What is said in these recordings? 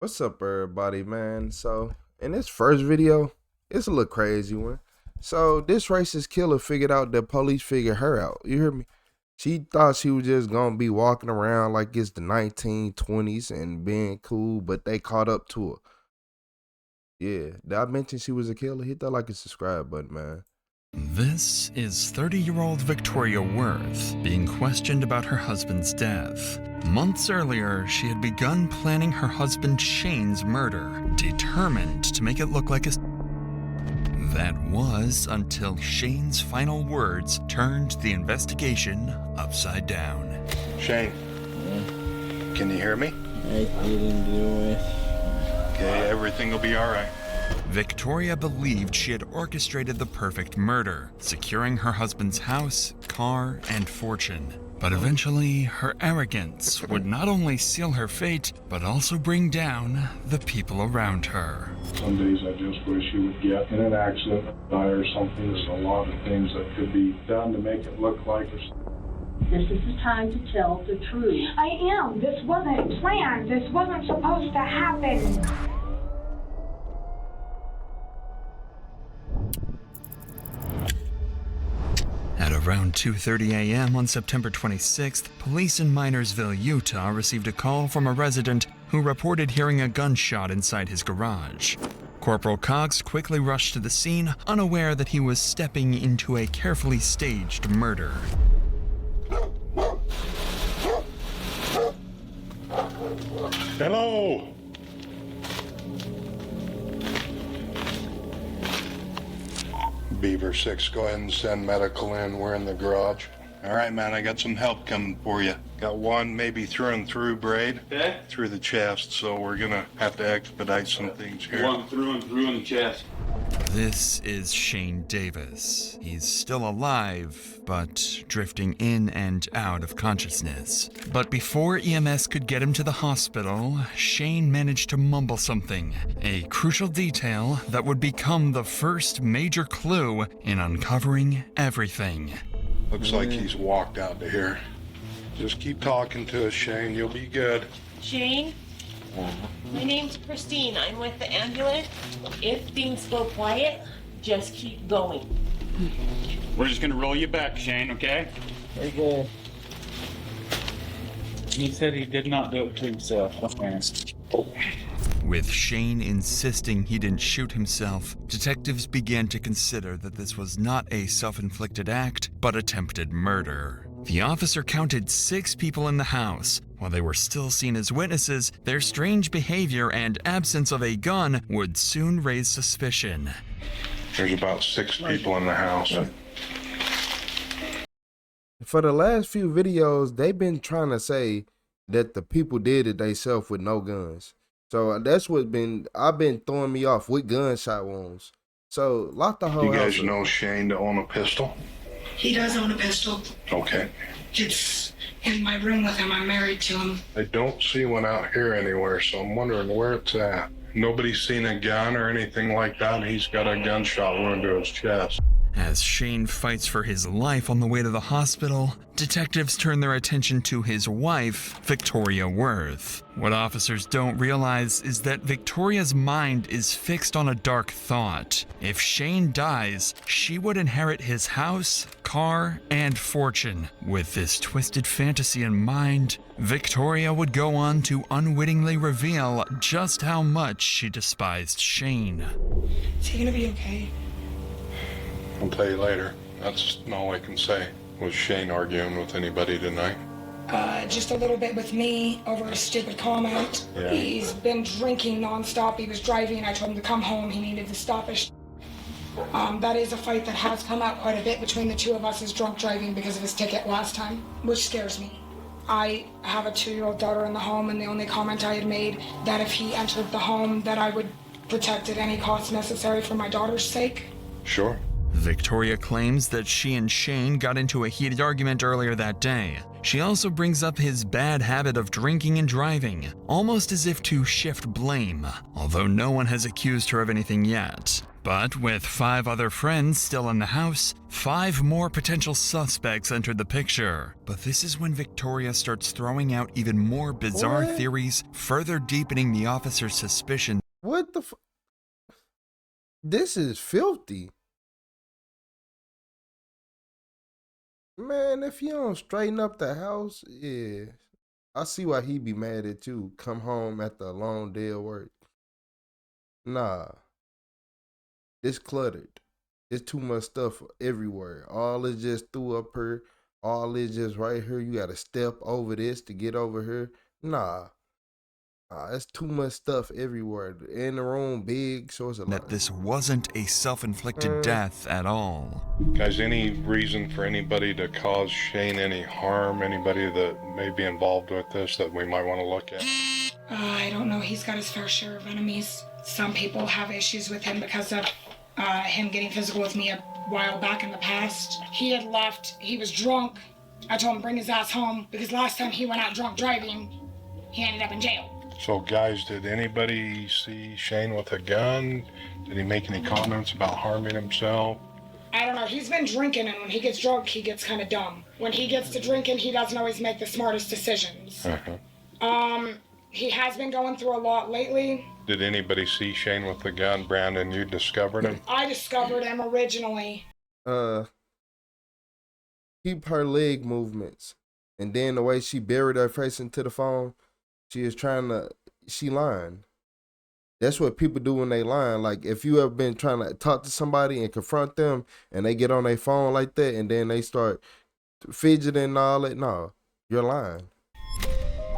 What's up, everybody, man? So, in this first video, it's a little crazy one. So, this racist killer figured out that police figured her out. You hear me? She thought she was just gonna be walking around like it's the 1920s and being cool, but they caught up to her. Yeah, did I mention she was a killer? Hit that like and subscribe button, man. This is 30-year-old Victoria Worth being questioned about her husband's death. Months earlier, she had begun planning her husband Shane's murder, determined to make it look like a... That was until Shane's final words turned the investigation upside down. Shane, can you hear me? I didn't do it. Okay, everything will be all right. Victoria believed she had orchestrated the perfect murder, securing her husband's house, car, and fortune. But eventually, her arrogance would not only seal her fate, but also bring down the people around her. Some days I just wish you would get in an accident, die or something. There's a lot of things that could be done to make it look like it's... This is the time to tell the truth. I am. This wasn't planned. This wasn't supposed to happen. At around 2:30 a.m. on September 26th, police in Minersville, Utah received a call from a resident who reported hearing a gunshot inside his garage. Corporal Cox quickly rushed to the scene, unaware that he was stepping into a carefully staged murder. Hello! Beaver 6, go ahead and send medical in. We're in the garage. All right, man, I got some help coming for you. Got one maybe through and through braid. Okay. Through the chest, so we're gonna have to expedite some things here. One through and through in the chest. This is Shane Davis. He's still alive, but drifting in and out of consciousness. But before EMS could get him to the hospital, Shane managed to mumble something, a crucial detail that would become the first major clue in uncovering everything. Looks like he's walked out to here. Just keep talking to us, Shane. You'll be good. Shane, my name's Christine. I'm with the ambulance. If things go quiet, just keep going. We're just gonna roll you back, Shane, okay? Okay. He said he did not do it to himself. Okay. With Shane insisting he didn't shoot himself, detectives began to consider that this was not a self-inflicted act, but attempted murder. The officer counted 6 people in the house. While they were still seen as witnesses, their strange behavior and absence of a gun would soon raise suspicion. There's about 6 people in the house. For the last few videos, they've been trying to say that the people did it themselves with no guns. So that's what I've been throwing me off with gunshot wounds. So lock the whole You guys house up. know Shane to own a pistol? He does own a pistol. Okay. It's in my room with him. I'm married to him. I don't see one out here anywhere, so I'm wondering where it's at. Nobody's seen a gun or anything like that. He's got a gunshot wound to his chest. As Shane fights for his life on the way to the hospital, detectives turn their attention to his wife, Victoria Worth. What officers don't realize is that Victoria's mind is fixed on a dark thought. If Shane dies, she would inherit his house, car, and fortune. With this twisted fantasy in mind, Victoria would go on to unwittingly reveal just how much she despised Shane. Is he gonna be okay? I'll tell you later. That's all I can say. Was Shane arguing with anybody tonight? Just a little bit with me over a stupid comment. Yeah. He's been drinking nonstop. He was driving. I told him to come home. He needed to stop his. That is a fight that has come out quite a bit between the two of us, is drunk driving because of his ticket last time, which scares me. I have a 2-year-old daughter in the home, and the only comment I had made that if he entered the home that I would protect at any cost necessary for my daughter's sake. Sure. Victoria claims that she and Shane got into a heated argument earlier that day. She also brings up his bad habit of drinking and driving, almost as if to shift blame, although no one has accused her of anything yet. But with 5 other friends still in the house, 5 more potential suspects entered the picture. But this is when Victoria starts throwing out even more bizarre theories, further deepening the officer's suspicion. What the This is filthy. Man, if you don't straighten up the house, yeah. I see why he be mad at you. Come home after a long day of work. Nah. It's cluttered. It's too much stuff everywhere. All is just through up here. All is just right here. You gotta step over this to get over here. Nah. It's too much stuff everywhere. In the room, big, so it's a lot. That this wasn't a self-inflicted death at all. Guys, any reason for anybody to cause Shane any harm? Anybody that may be involved with this that we might want to look at? I don't know. He's got his fair share of enemies. Some people have issues with him because of him getting physical with me a while back in the past. He had left. He was drunk. I told him bring his ass home because last time he went out drunk driving, he ended up in jail. So, guys, did anybody see Shane with a gun? Did he make any comments about harming himself? I don't know. He's been drinking, and when he gets drunk, he gets kind of dumb. When he gets to drinking, he doesn't always make the smartest decisions. He has been going through a lot lately. Did anybody see Shane with the gun? Brandon, you discovered him? I discovered him originally. Keep her leg movements. And then the way she buried her face into the phone, she lying. That's what people do when they lying. Like, if you have been trying to talk to somebody and confront them and they get on their phone like that and then they start fidgeting and all that, no, you're lying.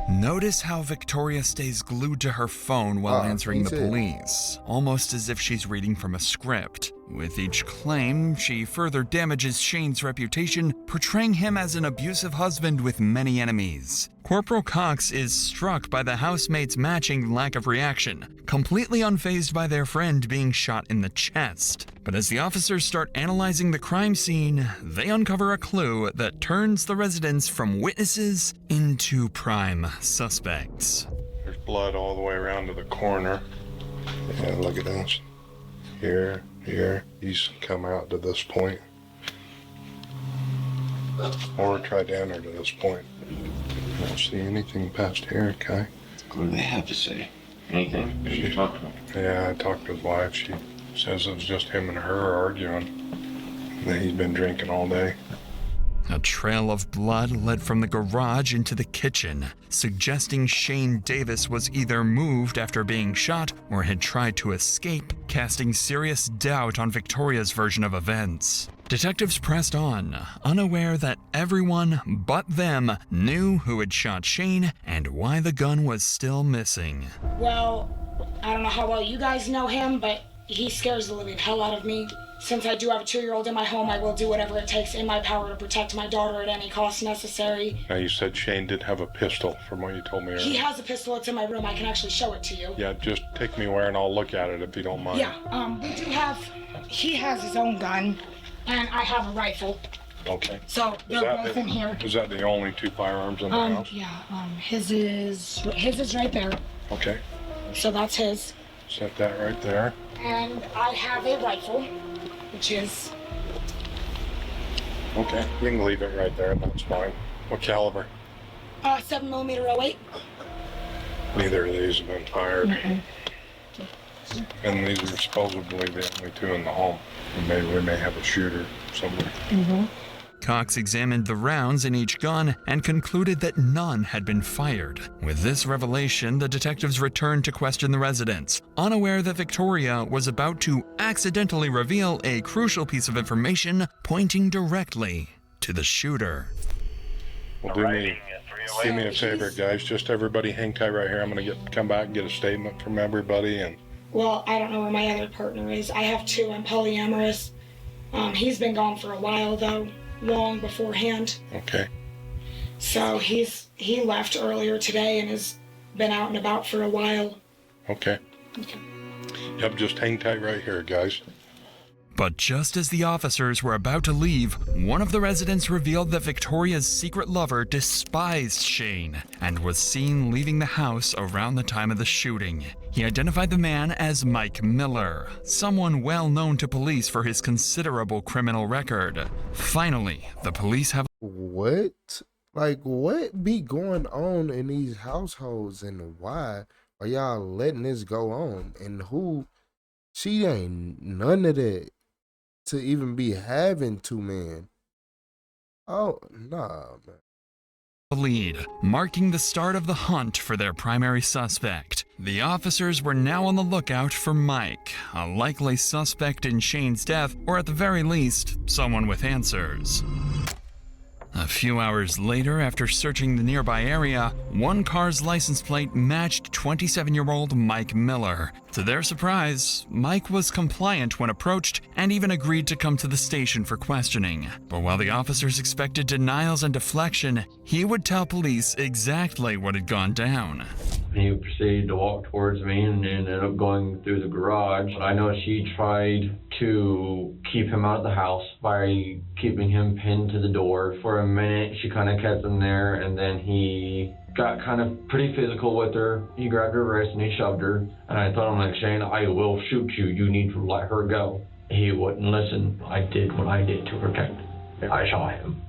Notice how Victoria stays glued to her phone while answering the police, almost as if she's reading from a script. With each claim, she further damages Shane's reputation, portraying him as an abusive husband with many enemies. Corporal Cox is struck by the housemates' matching lack of reaction, completely unfazed by their friend being shot in the chest. But as the officers start analyzing the crime scene, they uncover a clue that turns the residents from witnesses into prime suspects. There's blood all the way around to the corner. Yeah, look at this. Here. He's come out to this point. Or tried to enter to this point. I don't see anything past here, Kai. What do they have to say? Anything? Did you talk to him? Yeah, I talked to his wife. She says it was just him and her arguing. That he's been drinking all day. A trail of blood led from the garage into the kitchen, suggesting Shane Davis was either moved after being shot or had tried to escape, casting serious doubt on Victoria's version of events. Detectives pressed on, unaware that everyone but them knew who had shot Shane and why the gun was still missing. Well, I don't know how well you guys know him, but he scares the living hell out of me. Since I do have a 2-year-old in my home, I will do whatever it takes in my power to protect my daughter at any cost necessary. Now, you said Shane did have a pistol, from what you told me earlier. He has a pistol. It's in my room. I can actually show it to you. Yeah, just take me where and I'll look at it if you don't mind. Yeah, we do have... He has his own gun, and I have a rifle. Okay. So they're both in here. Is that the only 2 firearms in the house? Yeah, his is right there. Okay. So that's his. Set that right there. And I have a rifle, which is... Okay, we can leave it right there, that's fine. What caliber? 7mm 08. Neither of these have been fired. And these are supposedly the only 2 in the home. And maybe we may have a shooter somewhere. Cox examined the rounds in each gun and concluded that none had been fired. With this revelation, the detectives returned to question the residents, unaware that Victoria was about to accidentally reveal a crucial piece of information pointing directly to the shooter. Well, do me a favor, guys. Just everybody hang tight right here. I'm going to come back and get a statement from everybody. And Well, I don't know where my other partner is. I have 2. I'm polyamorous. He's been gone for a while, though. Long beforehand. Okay. So he left earlier today and has been out and about for a while. Okay. Yep, just hang tight right here, guys. But just as the officers were about to leave, one of the residents revealed that Victoria's secret lover despised Shane and was seen leaving the house around the time of the shooting. He identified the man as Mike Miller, someone well known to police for his considerable criminal record. Finally, the police have... What? Like, what be going on in these households, and why are y'all letting this go on? And who? She ain't none of that to even be having two men. Oh, nah, man. Lead, marking the start of the hunt for their primary suspect. The officers were now on the lookout for Mike, a likely suspect in Shane's death, or at the very least, someone with answers. A few hours later, after searching the nearby area, one car's license plate matched 27-year-old Mike Miller. To their surprise, Mike was compliant when approached and even agreed to come to the station for questioning. But while the officers expected denials and deflection, he would tell police exactly what had gone down. He proceeded to walk towards me and ended up going through the garage. I know she tried to keep him out of the house by keeping him pinned to the door. For a minute, she kind of kept him there, and then he got kind of pretty physical with her. He grabbed her wrist and he shoved her. And I told him, like, Shane, I will shoot you. You need to let her go. He wouldn't listen. I did what I did to protect him. I shot him.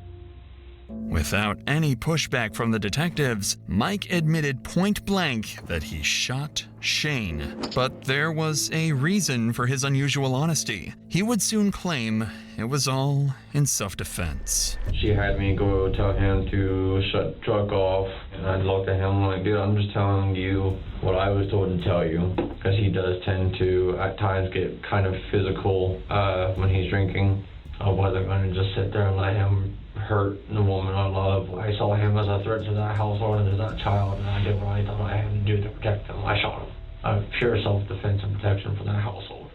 Without any pushback from the detectives, Mike admitted point blank that he shot Shane. But there was a reason for his unusual honesty. He would soon claim it was all in self-defense. She had me go tell him to shut the truck off, and I looked at him like, dude, I'm just telling you what I was told to tell you, because he does tend to at times get kind of physical when he's drinking. I wasn't going to just sit there and let him hurt the woman I love. I saw him as a threat to that household and to that child, and I did what I thought I had to do to protect him. I shot him. Pure self-defense and protection for that household.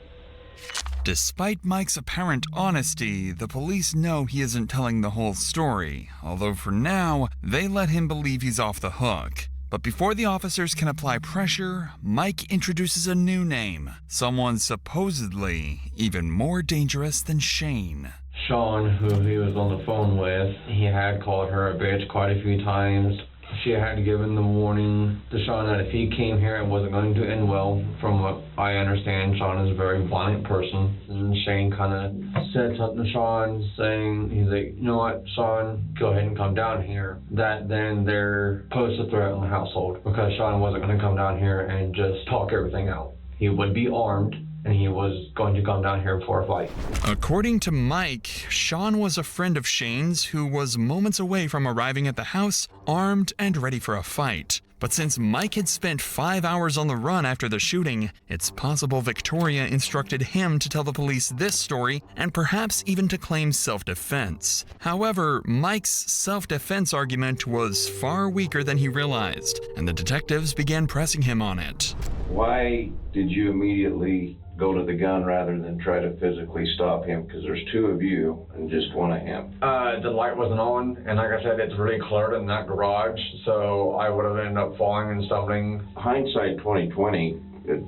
Despite Mike's apparent honesty, the police know he isn't telling the whole story, although for now, they let him believe he's off the hook. But before the officers can apply pressure, Mike introduces a new name, someone supposedly even more dangerous than Shane. Sean, who he was on the phone with, he had called her a bitch quite a few times. She had given the warning to Sean that if he came here, it wasn't going to end well. From what I understand, Sean is a very violent person. And Shane kind of said something to Sean, saying, he's like, you know what, Sean, go ahead and come down here. That then there posed a threat on the household, because Sean wasn't going to come down here and just talk everything out. He would be armed, and he was going to come down here for a fight. According to Mike, Sean was a friend of Shane's who was moments away from arriving at the house, armed and ready for a fight. But since Mike had spent 5 hours on the run after the shooting, it's possible Victoria instructed him to tell the police this story and perhaps even to claim self-defense. However, Mike's self-defense argument was far weaker than he realized, and the detectives began pressing him on it. Why did you immediately go to the gun rather than try to physically stop him? Because there's two of you and just one of him. The light wasn't on, and like I said, it's really cluttered in that garage, so I would have ended up falling and stumbling. Hindsight 2020,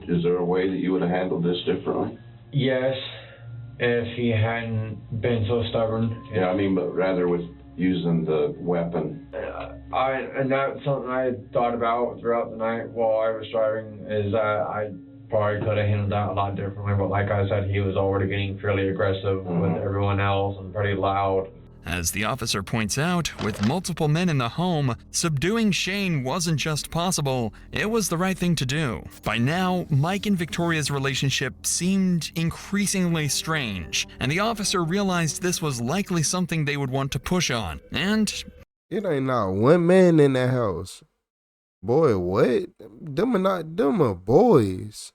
is there a way that you would have handled this differently? Yes, if he hadn't been so stubborn. Yeah, I mean, but rather with using the weapon. And that's something I thought about throughout the night while I was driving, is that I probably could have handled that a lot differently, but like I said, he was already getting fairly aggressive with everyone else and pretty loud. As the officer points out, with multiple men in the home, subduing Shane wasn't just possible, it was the right thing to do. By now, Mike and Victoria's relationship seemed increasingly strange, and the officer realized this was likely something they would want to push on, and... It ain't not one man in that house. Boy, what? Them are boys.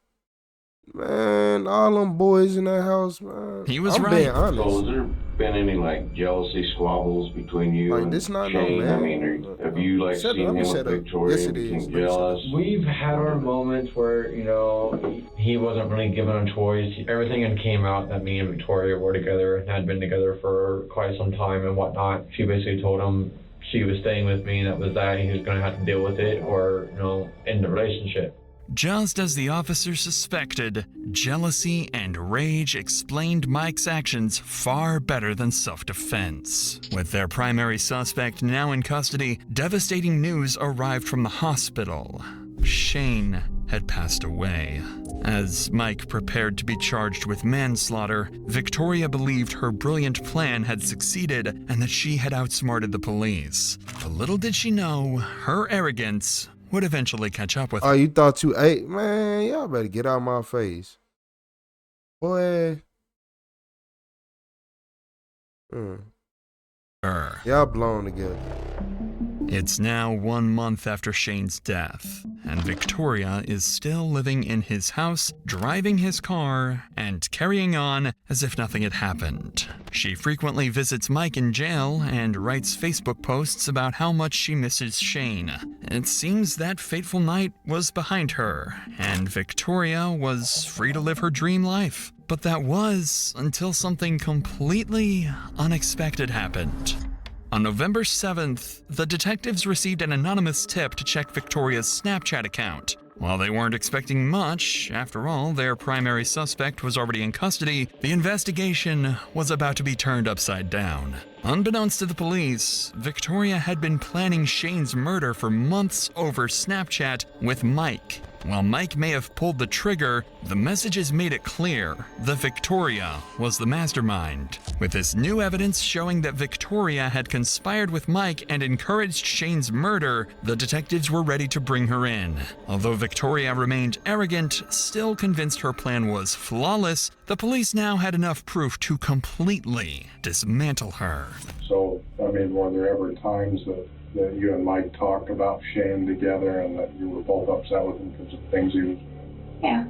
Man, all them boys in that house, man. He was I'm right. being honest. So has there been any, like, jealousy squabbles between you and this not Shane? no man. I mean, have you, like, seen him with Victoria and became jealous? We've had our moments where, you know, he wasn't really given a choice. Everything had came out that me and Victoria were together and had been together for quite some time and whatnot. She basically told him she was staying with me, and that was that. He was going to have to deal with it or, you know, end the relationship. Just as the officer suspected, jealousy and rage explained Mike's actions far better than self-defense. With their primary suspect now in custody, devastating news arrived from the hospital. Shane had passed away. As Mike prepared to be charged with manslaughter, Victoria believed her brilliant plan had succeeded and that she had outsmarted the police. But little did she know, her arrogance would eventually catch up with her. Oh, you thought you ate? Man, y'all better get out my face. Boy. Y'all blown together. It's now 1 month after Shane's death, and Victoria is still living in his house, driving his car, and carrying on as if nothing had happened. She frequently visits Mike in jail and writes Facebook posts about how much she misses Shane. It seems that fateful night was behind her, and Victoria was free to live her dream life. But that was until something completely unexpected happened. On November 7th, the detectives received an anonymous tip to check Victoria's Snapchat account. While they weren't expecting much, after all, their primary suspect was already in custody, the investigation was about to be turned upside down. Unbeknownst to the police, Victoria had been planning Shane's murder for months over Snapchat with Mike. While Mike may have pulled the trigger, the messages made it clear that Victoria was the mastermind. With this new evidence showing that Victoria had conspired with Mike and encouraged Shane's murder, the detectives were ready to bring her in. Although Victoria remained arrogant, still convinced her plan was flawless, the police now had enough proof to completely dismantle her. So, I mean, were there ever times that you and Mike talked about Shane together and that you were both upset with him because of things he was doing? Yeah.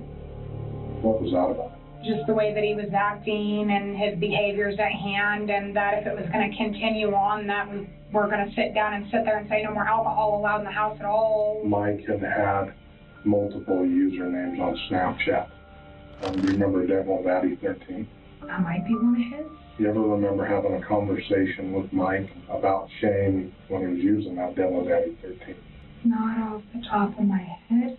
What was that about? Just the way that he was acting and his behaviors at hand, and that if it was going to continue on, that we were going to sit down and sit there and say no more alcohol allowed in the house at all. Mike had multiple usernames on Snapchat. Do you remember Devil Daddy 13? That might be one of his. You ever remember having a conversation with Mike about Shane when he was using that Devil Daddy 13? Not off the top of my head.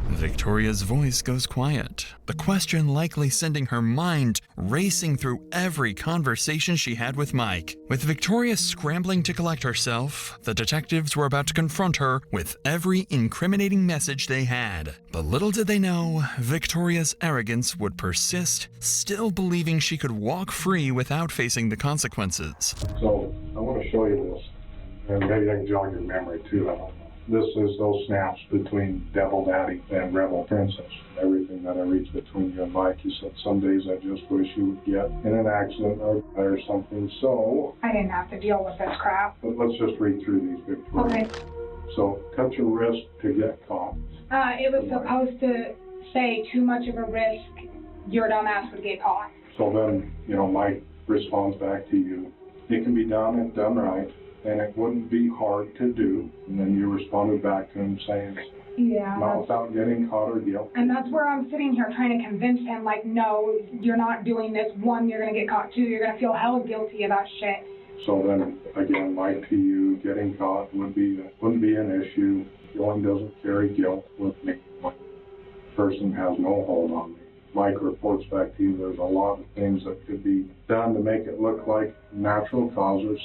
Victoria's voice goes quiet, the question likely sending her mind racing through every conversation she had with Mike. With Victoria scrambling to collect herself, the detectives were about to confront her with every incriminating message they had. But little did they know, Victoria's arrogance would persist, still believing she could walk free without facing the consequences. So, I want to show you this, and maybe I can jog your memory too, I don't know. This is those snaps between Devil Daddy and Rebel Princess. Everything that I reached between you and Mike, you said some days I just wish you would get in an accident or something, so... I didn't have to deal with this crap. But let's just read through these, Victoria. Okay. So, cut your wrist to get caught. It was supposed to say too much of a risk, your dumb ass would get caught. So then, Mike responds back to you. It can be done if done right, and it wouldn't be hard to do. And then you responded back to him saying, yeah, not without getting caught or guilty. And that's where I'm sitting here trying to convince him, like, no, you're not doing this. One, you're going to get caught. Two, you're going to feel hella guilty about shit. So then, again, Mike to you, getting caught wouldn't be an issue. Dylan doesn't carry guilt with me. The person has no hold on me. Mike reports back to you there's a lot of things that could be done to make it look like natural causes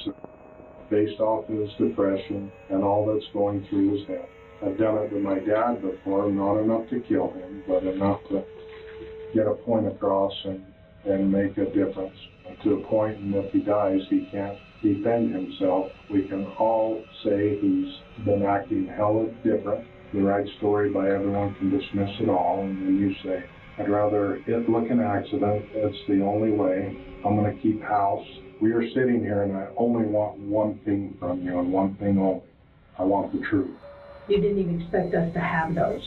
based off his depression and all that's going through his head. I've done it to my dad before, not enough to kill him, but enough to get a point across and make a difference. And to the point, and if he dies, he can't defend himself. We can all say he's been acting hella different. The right story by everyone can dismiss it all, and then you say, I'd rather it look an accident. It's the only way. I'm going to keep house. We are sitting here, and I only want one thing from you, and one thing only. I want the truth. You didn't even expect us to have those.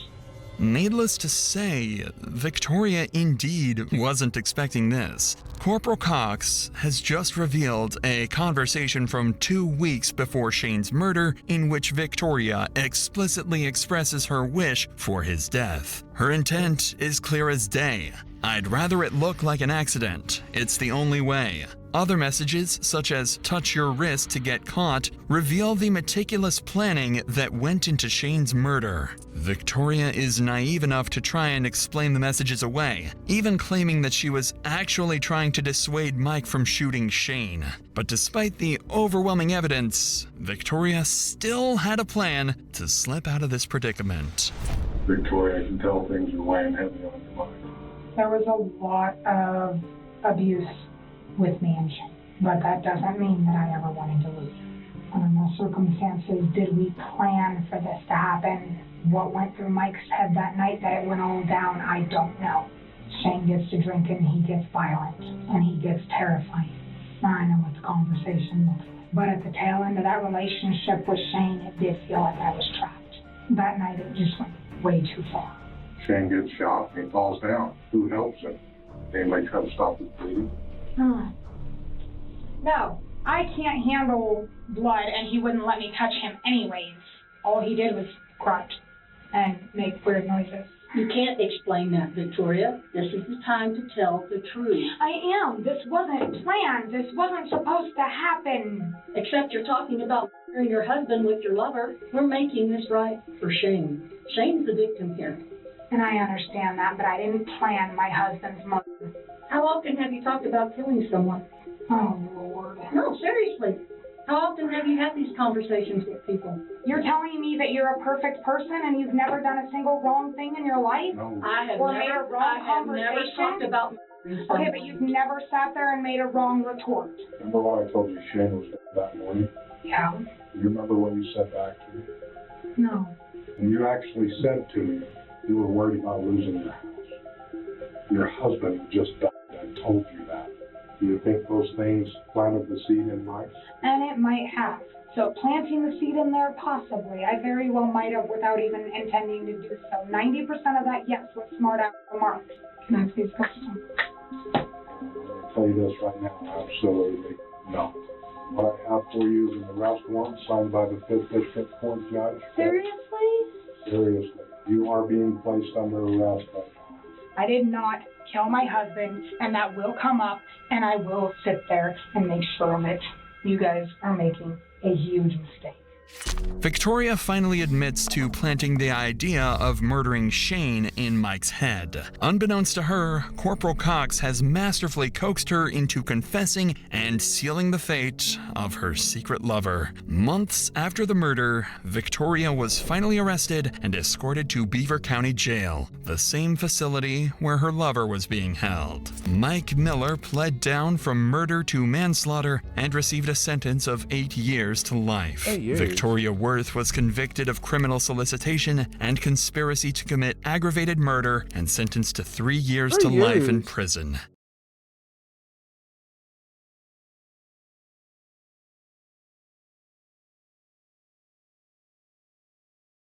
Needless to say, Victoria indeed wasn't expecting this. Corporal Cox has just revealed a conversation from 2 weeks before Shane's murder in which Victoria explicitly expresses her wish for his death. Her intent is clear as day: "I'd rather it look like an accident. It's the only way." Other messages, such as "touch your wrist to get caught," reveal the meticulous planning that went into Shane's murder. Victoria is naive enough to try and explain the messages away, even claiming that she was actually trying to dissuade Mike from shooting Shane. But despite the overwhelming evidence, Victoria still had a plan to slip out of this predicament. Victoria, I can tell things are weighing heavy on your mind. There was a lot of abuse with me and Shane, but that doesn't mean that I ever wanted to leave. Under no circumstances did we plan for this to happen. What went through Mike's head that night that it went all down, I don't know. Shane gets to drinking, he gets violent, and he gets terrifying. I know it's conversation, but at the tail end of that relationship with Shane, it did feel like I was trapped. That night it just went way too far. Shane gets shot, he falls down. Who helps him? Anybody try to stop his bleeding? No, I can't handle blood, and he wouldn't let me touch him anyways. All he did was grunt and make weird noises. You can't explain that, Victoria. This is the time to tell the truth. I am. This wasn't planned. This wasn't supposed to happen. Except you're talking about murdering your husband with your lover. We're making this right for Shane. Shane's the victim here. And I understand that, but I didn't plan my husband's murder. How often have you talked about killing someone? Oh, Lord. No, seriously. How often have you had these conversations with people? You're telling me that you're a perfect person and you've never done a single wrong thing in your life? No. I have Or made a never wrong talked about murdering someone. Okay, but you've never sat there and made a wrong retort. Remember what I told you Shane was dead that morning? Yeah. You remember when you said back to me? No. And you actually said to me you were worried about losing your house. Your husband just died and told you that. Do you think those things planted the seed in Mike? And it might have. So planting the seed in there, possibly. I very well might have without even intending to do so. 90% of that, yes, was smart out remarks. Can I please go some? I'll tell you this right now, absolutely no. What I have for you is an arrest warrant signed by the 5th District Court Judge. Seriously? Seriously. You are being placed under arrest right now. I did not kill my husband, and that will come up, and I will sit there and make sure of it. You guys are making a huge mistake. Victoria finally admits to planting the idea of murdering Shane in Mike's head. Unbeknownst to her, Corporal Cox has masterfully coaxed her into confessing and sealing the fate of her secret lover. Months after the murder, Victoria was finally arrested and escorted to Beaver County Jail, the same facility where her lover was being held. Mike Miller pled down from murder to manslaughter and received a sentence of 8 years to life. 8 years. Victoria Worth was convicted of criminal solicitation and conspiracy to commit aggravated murder and sentenced to 3 years to life in prison.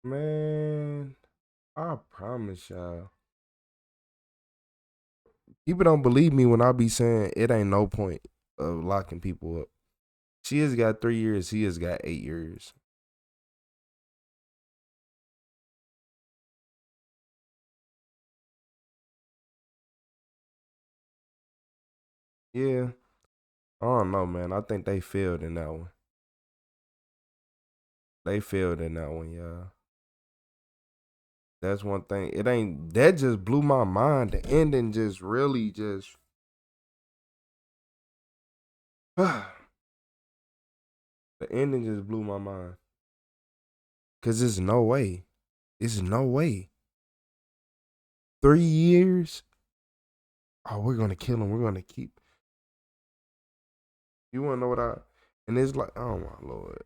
Man, I promise y'all. People don't believe me when I be saying it ain't no point of locking people up. She has got 3 years. He has got 8 years. Yeah. I don't know, man. I think they failed in that one. They failed in that one, y'all. That's one thing. It ain't, that just blew my mind. The ending just really just. The ending just blew my mind. Cause there's no way. There's no way. 3 years? Oh, we're gonna kill him. We're gonna keep. You wanna know what I, and it's like, oh my Lord.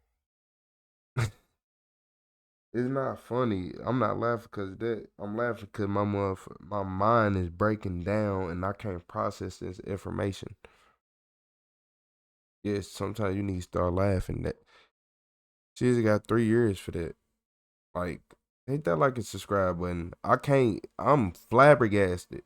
It's not funny. I'm not laughing because that. I'm laughing because my mind is breaking down and I can't process this information. Yes, sometimes you need to start laughing. That she's got 3 years for that. Like, ain't that like a subscribe button? I can't. I'm flabbergasted.